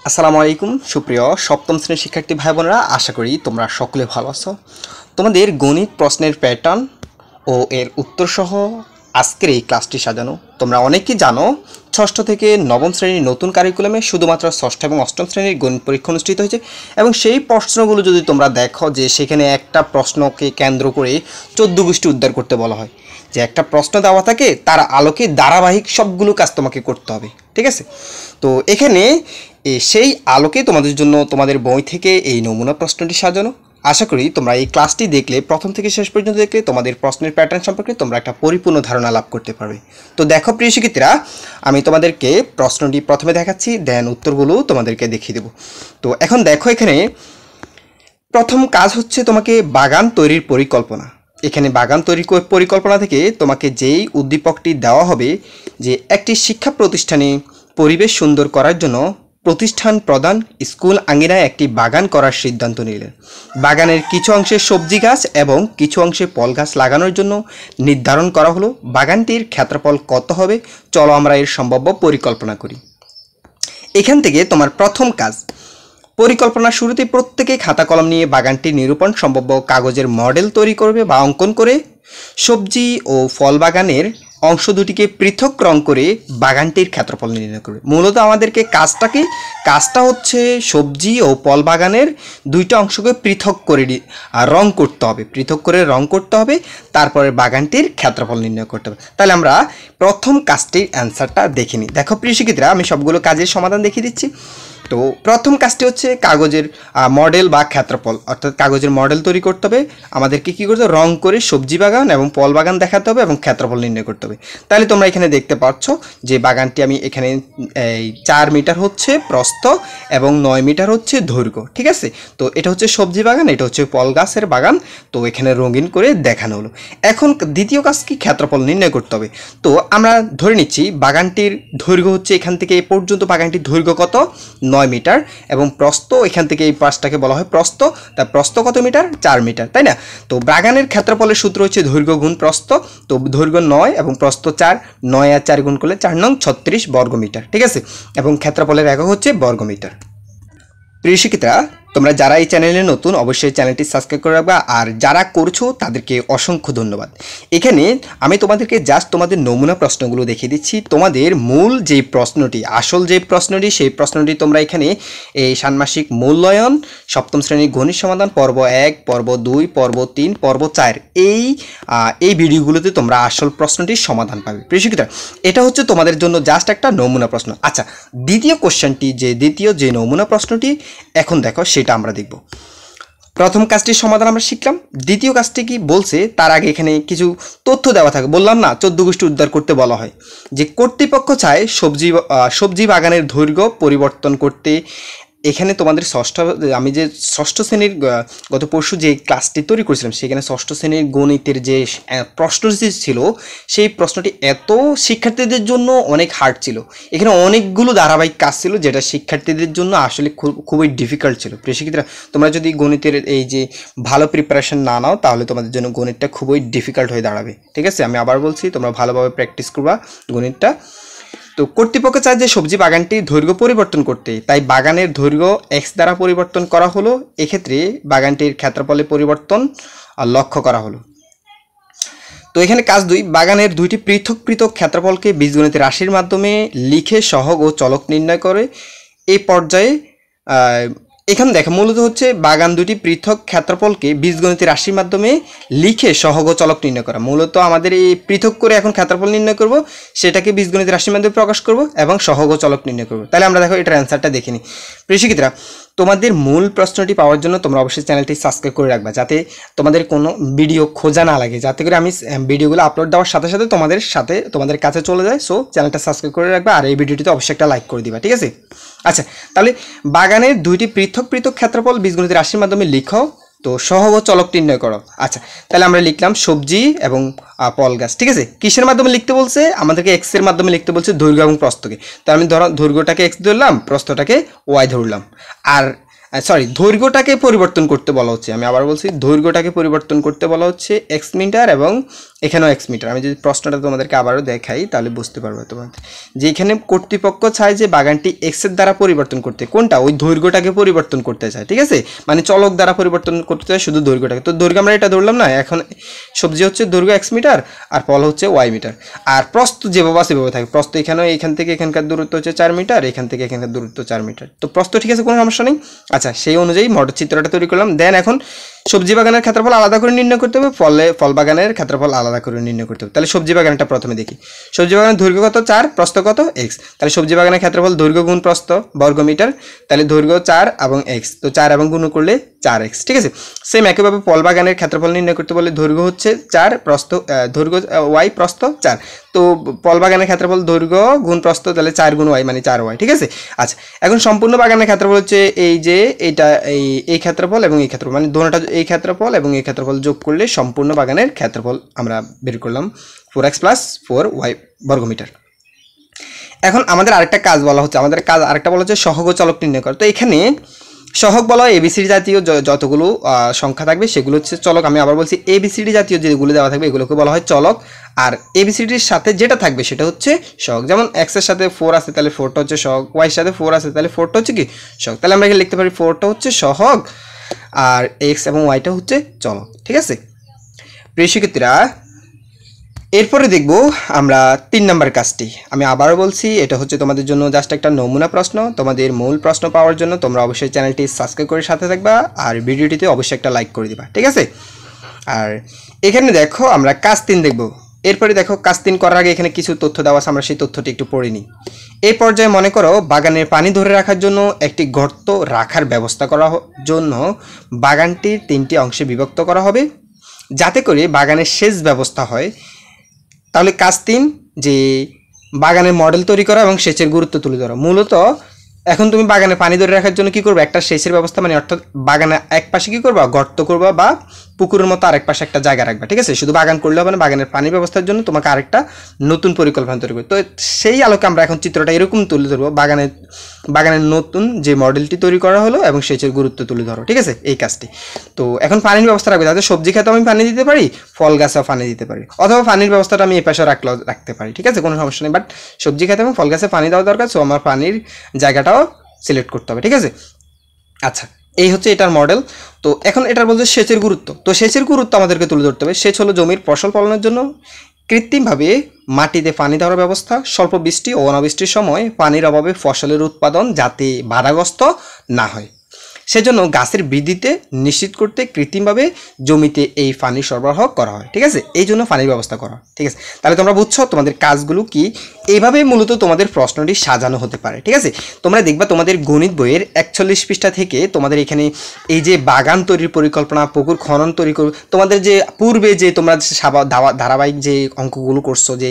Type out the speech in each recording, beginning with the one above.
আসসালামু আলাইকুম সুপ্রিয় সপ্তম শ্রেণীর শিক্ষার্থী ভাই বোনেরা, আশা করি তোমরা সকলে ভালো আছো। তোমাদের গণিত প্রশ্নের প্যাটার্ন ও এর উত্তর সহ আজকের এই ক্লাসটি সাজানো। তোমরা অনেকেই জানো ষষ্ঠ থেকে নবম শ্রেণীর নতুন কারিকুলামে শুধুমাত্র ষষ্ঠ এবং অষ্টম শ্রেণীর গণিত পরীক্ষা অনুষ্ঠিত হয়েছে এবং সেই প্রশ্নগুলো যদি তোমরা দেখো যে সেখানে একটা প্রশ্নকে কেন্দ্র করে 14 গোষ্ঠী উদ্ধার করতে বলা হয়, যে একটা প্রশ্ন দেওয়া থাকে তার আলোকে ধারাবাহিক সবগুলো কাজ তোমাকে করতে হবে, ঠিক আছে? তো এখানে সেই আলোকে তোমাদের জন্য তোমাদের বই থেকে এই নমুনা প্রশ্নটি সাজানো। আশা করি তোমরা এই ক্লাসটি দেখলে, প্রথম থেকে শেষ পর্যন্ত দেখলে তোমাদের প্রশ্নের প্যাটার্ন সম্পর্কে তোমরা একটা পরিপূর্ণ ধারণা লাভ করতে পারবে। তো দেখো প্রিয় শিক্ষার্থীরা, আমি তোমাদেরকে প্রশ্নটি প্রথমে দেখাচ্ছি, দেন উত্তরগুলো তোমাদেরকে দেখিয়ে দেবো। তো এখন দেখো, এখানে প্রথম কাজ হচ্ছে তোমাকে বাগান তৈরির পরিকল্পনা। এখানে বাগান তৈরির পরিকল্পনা থেকে তোমাকে যেই উদ্দীপকটি দেওয়া হবে যে একটি শিক্ষা প্রতিষ্ঠানে পরিবেশ সুন্দর করার জন্য প্রতিষ্ঠান প্রধান স্কুল আঙিনায় একটি বাগান করার সিদ্ধান্ত নিলেন। বাগানের কিছু অংশে সবজি গাছ এবং কিছু অংশে ফল গাছ লাগানোর জন্য নির্ধারণ করা হলো। বাগানটির ক্ষেত্রফল কত হবে? চলো আমরা এর সম্ভাব্য পরিকল্পনা করি। এখান থেকে তোমার প্রথম কাজ, পরিকল্পনার শুরুতে প্রত্যেকে খাতা কলম নিয়ে বাগানটি নিরূপণ সম্ভাব্য কাগজের মডেল তৈরি করবে বা অঙ্কন করে সবজি ও ফল বাগানের অংশ দুটিকে পৃথক রং করে বাগানটির ক্ষেত্রফল নির্ণয় করবে। মূলত আমাদেরকে কাজটা হচ্ছে সবজি ও ফল বাগানের দুইটা অংশকে পৃথক করে রং করতে হবে, পৃথক করে রং করতে হবে, তারপরে বাগানটির ক্ষেত্রফল নির্ণয় করতে হবে। তাহলে আমরা প্রথম কাজটির অ্যান্সারটা দেখে নিই। দেখো প্রিয় শিক্ষার্থীরা, আমি সবগুলো কাজের সমাধান দেখিয়ে দিচ্ছি। তো প্রথম কাজটি হচ্ছে কাগজের মডেল বা ক্ষেত্রফল, অর্থাৎ কাগজের মডেল তৈরি করতে হবে। আমাদেরকে কী করতে হবে? রং করে সবজি বাগান এবং ফল বাগান দেখাতে হবে এবং ক্ষেত্রফল নির্ণয় করতে হবে। তাহলে তোমরা এখানে দেখতে পাচ্ছ যে বাগানটি আমি এখানে 4 মিটার হচ্ছে প্রস্থ এবং 9 মিটার হচ্ছে দৈর্ঘ্য, ঠিক আছে? তো এটা হচ্ছে সবজি বাগান, এটা হচ্ছে ফল গাছের বাগান। তো এখানে রঙিন করে দেখানো হলো। এখন দ্বিতীয় কাজ কি? ক্ষেত্রফল নির্ণয় করতে হবে। তো আমরা ধরে নিচ্ছি বাগানটির দৈর্ঘ্য হচ্ছে এখান থেকে এই পর্যন্ত বাগানটির দৈর্ঘ্য কত? 9 মিটার এবং প্রস্থ এখান থেকে এই পাশটাকে বলা হয় প্রস্থ। তার প্রস্থ কত মিটার? 4 মিটার, তাই না? তো বাগানের ক্ষেত্রফলের সূত্র হচ্ছে দৈর্ঘ্য গুণ প্রস্থ। তো দৈর্ঘ্য 9 এবং প্রস্থ 4, 9 আর 4 গুণ করলে 4 নং 36 বর্গ মিটার, ঠিক আছে? এবং ক্ষেত্রফলের একক হচ্ছে বর্গ মিটার। প্রিয় শিক্ষিতরা, তোমরা যারা এই চ্যানেলে নতুন অবশ্যই চ্যানেলটি সাবস্ক্রাইব করে রাখবা, আর যারা করছো তাদেরকে অসংখ্য ধন্যবাদ। এখানে আমি তোমাদেরকে জাস্ট তোমাদের নমুনা প্রশ্নগুলো দেখিয়ে দিচ্ছি। তোমাদের মূল যে প্রশ্নটি, আসল যে প্রশ্নটি, সেই প্রশ্নটি তোমরা এখানে এই ষান্মাসিক মূল্যায়ন সপ্তম শ্রেণীর গণিত সমাধান পর্ব 1, পর্ব 2, পর্ব 3, পর্ব 4 এই ভিডিওগুলোতে তোমরা আসল প্রশ্নটির সমাধান পাবে। প্রিয় শিক্ষিতরা, এটা হচ্ছে তোমাদের জন্য জাস্ট একটা নমুনা প্রশ্ন। আচ্ছা, দ্বিতীয় যে নমুনা প্রশ্নটি এখন দেখো, সেটা আমরা দেখব। প্রথম কাজটির সমাধান আমরা শিখলাম। দ্বিতীয় কাজটি কি বলছে তার আগে এখানে কিছু তথ্য দেওয়া থাকে। বললাম না 14 গোষ্ঠী উদ্ধার করতে বলা হয়, যে কর্তৃপক্ষ চায় সবজি বাগানের দৈর্ঘ্য পরিবর্তন করতে। এখানে তোমাদের আমি যে ষষ্ঠ শ্রেণীর গত পরশু যে ক্লাসটি তৈরি করেছিলাম, সেখানে ষষ্ঠ শ্রেণীর গণিতের যে প্রশ্নটি ছিল, সেই প্রশ্নটি এত শিক্ষার্থীদের জন্য অনেক হার্ড ছিল। এখানে অনেকগুলো ধারাবাহিক কাজ ছিল যেটা শিক্ষার্থীদের জন্য আসলে খুবই ডিফিকাল্ট ছিল। প্রিয় শিক্ষার্থীরা, তোমরা যদি গণিতের এই যে ভালো প্রিপারেশন না নাও, তাহলে তোমাদের জন্য গণিতটা খুবই ডিফিকাল্ট হয়ে দাঁড়াবে, ঠিক আছে? আমি আবার বলছি, তোমরা ভালোভাবে প্র্যাকটিস করবা গণিতটা। তো কর্তৃপক্ষ চায় যে সবজি বাগানটির দৈর্ঘ্য পরিবর্তন করতে, তাই বাগানের দৈর্ঘ্য x দ্বারা পরিবর্তন করা হলো। এক্ষেত্রে বাগানটির ক্ষেত্রফলে পরিবর্তন লক্ষ্য করা হলো। তো এখানে কাজ 2, বাগানের দুইটি পৃথক পৃথক ক্ষেত্রফলকে বীজগণিতের রাশির মাধ্যমে লিখে সহগ ও চলক নির্ণয় করে। এই পর্যায়ে এখানে দেখো, মূলত হচ্ছে বাগান দুটি পৃথক ক্ষেত্রফলকে বীজগণিতের রাশির মাধ্যমে লিখে সহগ ও চলক নির্ণয় করা। মূলত আমাদের এই পৃথক করে এখন ক্ষেত্রফল নির্ণয় করব, সেটাকে বীজগণিতের রাশির মাধ্যমে প্রকাশ করব এবং সহগ ও চলক নির্ণয় করব। তাহলে আমরা দেখো এটার অ্যান্সারটা দেখে নিই। প্রিয় শিক্ষার্থীরা, তোমাদের মূল প্রশ্নটি পাওয়ার জন্য তোমরা অবশ্যই চ্যানেলটি সাবস্ক্রাইব করে রাখবা, যাতে তোমাদের কোনো ভিডিও খোঁজা না লাগে, যাতে করে আমি ভিডিওগুলো আপলোড দেওয়ার সাথে সাথে তোমাদের কাছে চলে যায়। সো চ্যানেলটা সাবস্ক্রাইব করে রাখবা, আর এই ভিডিওটিতে অবশ্যই একটা লাইক করে দিবা, ঠিক আছে? আচ্ছা, তাহলে বাগানের দুইটি পৃথক পৃথক ক্ষেত্রফল বীজগণিতের রাশির মাধ্যমে লিখো, তো সহগ ও চলক নির্ণয় করো। আচ্ছা, তাহলে আমরা লিখলাম সবজি এবং ফল গাছ, ঠিক আছে? কিসের মাধ্যমে লিখতে বলছে? আমাদেরকে এক্স এর মাধ্যমে লিখতে বলছে, দৈর্ঘ্য এবং প্রস্থকে। তো আমি ধরো দৈর্ঘ্যটাকে এক্স ধরলাম, প্রস্থটাকে ওয়াই ধরলাম। আর সরি, দৈর্ঘ্যটাকে পরিবর্তন করতে বলা হচ্ছে। আমি আবার বলছি, দৈর্ঘ্যটাকে পরিবর্তন করতে বলা হচ্ছে এক্স মিটার, এবং এখানেও এক্স মিটার। আমি যদি প্রশ্নটা তোমাদেরকে আবারও দেখাই তাহলে বুঝতে পারবে তোমাদের, যে এখানে কর্তৃপক্ষ চায় যে বাগানটি এক্সের দ্বারা পরিবর্তন করতে, কোনটা, ওই দৈর্ঘ্যটাকে পরিবর্তন করতে চায়, ঠিক আছে, মানে চলক দ্বারা পরিবর্তন করতে চায় শুধু দৈর্ঘ্যটাকে। তো দৈর্ঘ্য আমরা এটা ধরলাম না, এখন সবজি হচ্ছে দৈর্ঘ্য এক্স মিটার আর ফল হচ্ছে ওয়াই মিটার, আর প্রস্থ যেভাবে সেভাবে থাকে। প্রস্থ এখানেও এখান থেকে এখানকার দূরত্ব হচ্ছে 4 মিটার, এখান থেকে এখানকার দূরত্ব 4 মিটার। তো প্রস্থ ঠিক আছে, কোনো সমস্যা নেই। আচ্ছা, সেই অনুযায়ী মডেল চিত্রটা তৈরি করলাম। দেন এখন সবজি বাগানের ক্ষেত্রফল আলাদা করে নির্ণয় করতে হবে, ফল বাগানের ক্ষেত্রফল আলাদা করে নির্ণয় করতে হবে। তাহলে সবজি বাগানটা প্রথমে দেখি। সবজি বাগানের দৈর্ঘ্য কত? 4, প্রস্থ কত? এক্স। তাহলে সবজি বাগানের ক্ষেত্রফল দৈর্ঘ্য গুণ প্রস্থ বর্গ মিটার, তাহলে দৈর্ঘ্য 4 এবং এক্স, তো 4 এবং গুণ করলে 4x, ঠিক আছে। সেম একইভাবে ফল বাগানের ক্ষেত্রফল নির্ণয় করতে বলে দৈর্ঘ্য হচ্ছে 4, প্রস্থ দৈর্ঘ্য ওয়াই, প্রস্থ 4, তো ফল বাগানের ক্ষেত্রফল দৈর্ঘ্য গুণ প্রস্থ, তাহলে 4 গুণ ওয়াই মানে 4y, ঠিক আছে। আচ্ছা, এখন সম্পূর্ণ বাগানের ক্ষেত্রফল হচ্ছে এই যে এইটা, এই ক্ষেত্রফল এবং এই ক্ষেত্রফল, মানে দুটোটা এই ক্ষেত্রফল এবং এই ক্ষেত্রফল যোগ করলে সম্পূর্ণ বাগানের ক্ষেত্রফল আমরা বের করলাম 4x + 4y বর্গমিটার। এখন আমাদের আরেকটা কাজ বলা হচ্ছে, আরেকটা বলা হচ্ছে সহগ ও চলক নির্ণয় করা। তো এখানে সহগ বলা হয় এবিসিডি জাতীয় যতগুলো সংখ্যা থাকবে সেগুলো হচ্ছে চলক। আমি আবার বলছি, এবিসিডি জাতীয় যেগুলো দেওয়া থাকবে এগুলোকে বলা হয় চলক, আর এবিসিডির সাথে যেটা থাকবে সেটা হচ্ছে সহগ। যেমন এক্স এর সাথে 4 আছে, তাহলে 4টা হচ্ছে সহগ, ওয়াই এর সাথে 4 আছে, তাহলে 4টা হচ্ছে কি সহগ। তাহলে আমরা এখানে লিখতে পারি 4টা হচ্ছে সহগ আর এক্স এবং ওয়াইটা হচ্ছে চলক, ঠিক আছে। প্রিয় শিক্ষার্থীরা, এরপরে দেখব আমরা 3 নম্বর কাজটি। আমি আবারও বলছি, এটা হচ্ছে তোমাদের জন্য জাস্ট একটা নমুনা প্রশ্ন। তোমাদের মূল প্রশ্ন পাওয়ার জন্য তোমরা অবশ্যই চ্যানেলটি সাবস্ক্রাইব করে সাথে থাকবা, আর ভিডিওটিতে অবশ্যই একটা লাইক করে দিবা, ঠিক আছে। আর এখানে দেখো আমরা কাজ 3 দেখব। এরপরে দেখো কাজ 3 করার আগে এখানে কিছু তথ্য দেওয়া আছে, আমরা সেই তথ্যটি একটু পড়ে নিই। এই পর্যায়ে মনে করো বাগানের পানি ধরে রাখার জন্য একটি গর্ত রাখার ব্যবস্থা করার জন্য বাগানটির 3টি অংশে বিভক্ত করা হবে, যাতে করে বাগানের সেচ ব্যবস্থা হয়। তাহলে কাজ 3, যে বাগানের মডেল তৈরি করা এবং সেচের গুরুত্ব তুলে ধরা। মূলত এখন তুমি বাগানে পানি ধরে রাখার জন্য কি করবে, একটা সেচের ব্যবস্থা, মানে অর্থাৎ বাগানে এক পাশে কি করবা, গর্ত করবা বা পুকুরের মতো আরেক পাশে একটা জায়গা রাখবা, ঠিক আছে। শুধু বাগান করলে হবে না, বাগানের পানি ব্যবস্থার জন্য তোমাকে আরেকটা নতুন পরিকল্পনা তৈরি করবে। তো সেই আলোকে আমরা এখন চিত্রটা এরকম তুলে ধরবো, বাগানের নতুন যে মডেলটি তৈরি করা হলো এবং সেচের গুরুত্ব তুলে ধরো, ঠিক আছে, এই কাজটি। তো এখন পানির ব্যবস্থা রাখবে, যাতে সবজি খেতে আমি পানি দিতে পারি, ফল গাছেও পানি দিতে পারি, অথবা পানির ব্যবস্থাটা আমি এই পাশে রাখতে পারি, ঠিক আছে, কোনো সমস্যা নেই। বাট সবজি খেতে এবং ফল গাছে পানি দেওয়া দরকার, সো আমার পানির জায়গাটাও সিলেক্ট করতে হবে, ঠিক আছে। আচ্ছা, এই হচ্ছে এটার মডেল। তো এখন এটার বলছে সেচের গুরুত্ব। তো সেচের গুরুত্ব আমাদেরকে তুলে ধরতে হবে। সেচ হলো জমির ফসল ফলনের জন্য কৃত্রিমভাবে মাটিতে পানি দেওয়ার ব্যবস্থা, স্বল্প বৃষ্টি ও অনাবৃষ্টির সময় পানির অভাবে ফসলের উৎপাদন যাতে বাধাগ্রস্ত না হয়, সেজন্য গাছের বৃদ্ধিতে নিশ্চিত করতে কৃত্রিমভাবে জমিতে এই পানি সরবরাহ করা হয়, ঠিক আছে, এই জন্য পানির ব্যবস্থা করা হয়, ঠিক আছে। তাহলে তোমরা বুঝছো তোমাদের কাজগুলো কি, এইভাবে মূলত তোমাদের প্রশ্নটি সাজানো হতে পারে, ঠিক আছে। তোমরা দেখবা তোমাদের গণিত বইয়ের 41 পৃষ্ঠা থেকে তোমাদের এখানে এই যে বাগান তৈরির পরিকল্পনা, পুকুর খনন তৈরি তোমাদের যে পূর্বে যে তোমরা ধারাবাহিক যে অঙ্কগুলো করছো, যে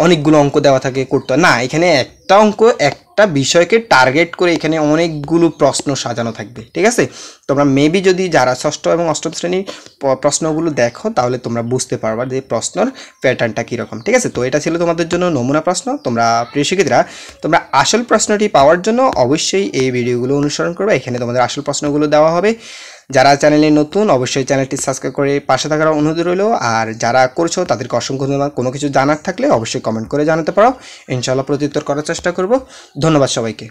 অনেকগুলো অঙ্ক দেওয়া থাকে করতে না, এখানে একটা অঙ্ক একটা বিষয়কে টার্গেট করে এখানে অনেকগুলো প্রশ্ন সাজানো থাকবে, ঠিক আছে। তোমরা মেবি যদি যারা ষষ্ঠ এবং অষ্টম শ্রেণীর প্রশ্নগুলো দেখো তাহলে তোমরা বুঝতে পারবা যে প্রশ্নর প্যাটার্নটা কীরকম, ঠিক আছে। তো এটা ছিল তোমাদের জন্য নমুনা প্রশ্ন। তোমরা প্রিয় শিক্ষার্থীরা, তোমরা আসল প্রশ্নটি পাওয়ার জন্য অবশ্যই এই ভিডিওগুলো অনুসরণ করবে, এখানে তোমাদের আসল প্রশ্নগুলো দেওয়া হবে। যারা চ্যানেলে নতুন অবশ্যই চ্যানেলটি সাবস্ক্রাইব করে পাশে থাকার অনুরোধ রইল, আর যারা করছো তাদেরকে অসংখ্য ধন্যবাদ। কোনো কিছু জানার থাকলে অবশ্যই কমেন্ট করে জানাতে পারো, ইনশাআল্লাহ প্রত্যুত্তর করার চেষ্টা করব। ধন্যবাদ সবাইকে।